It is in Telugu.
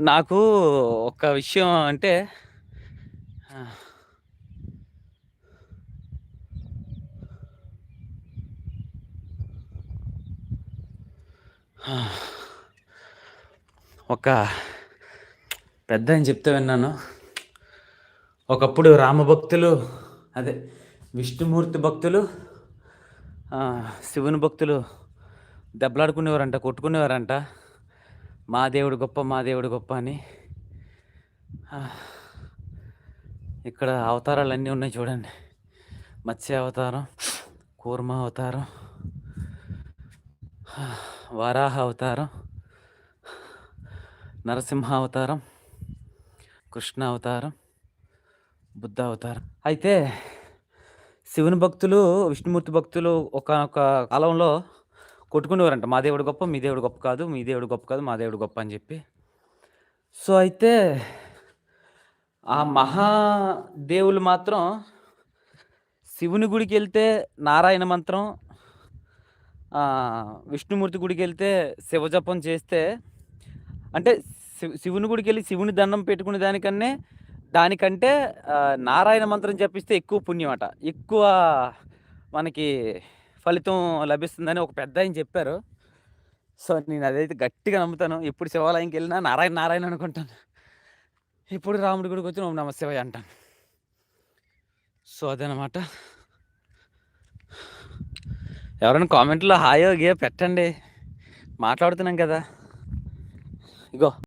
నాకు ఒక విషయం అంటే ఒక పెద్దాయన చెప్తే విన్నాను. ఒకప్పుడు రామభక్తులు, అదే విష్ణుమూర్తి భక్తులు, శివుని భక్తులు దెబ్బలాడుకునేవారంట, కొట్టుకునేవారంట. మా దేవుడు గొప్ప, మా దేవుడు గొప్ప అని. ఇక్కడ అవతారాలన్నీ ఉన్నాయి చూడండి. మత్స్య అవతారం, కూర్మ అవతారం, వరాహ అవతారం, నరసింహ అవతారం, కృష్ణ అవతారం, బుద్ధ అవతారం. అయితే శివుని భక్తులు, విష్ణుమూర్తి భక్తులు ఒకానొక కాలంలో కొట్టుకునేవారంట. మా దేవుడు గొప్ప, మీ దేవుడు గొప్ప కాదు, మీ దేవుడు గొప్ప కాదు, మా దేవుడు గొప్ప అని చెప్పి. సో అయితే ఆ మహాదేవులు మాత్రం శివుని గుడికి వెళ్తే నారాయణ మంత్రం, విష్ణుమూర్తి గుడికి వెళ్తే శివజపం చేస్తే, అంటే శివుని గుడికి వెళ్ళి శివుని దండం పెట్టుకునే దానికంటే నారాయణ మంత్రం జపిస్తే ఎక్కువ పుణ్యం అట, ఎక్కువ మనకి ఫలితం లభిస్తుందని ఒక పెద్ద ఆయన చెప్పారు. సో నేను అదైతే గట్టిగా నమ్ముతాను. ఎప్పుడు శివాలయంకి వెళ్ళినా నారాయణ నారాయణ అనుకుంటాను. ఇప్పుడు రాముడి గుడికి వచ్చి ఓం నమ శివాయ అంటాను. సో అదనమాట. ఎవరైనా కామెంట్లో హాయో గే పెట్టండి, మాట్లాడుతున్నాం కదా. ఇగో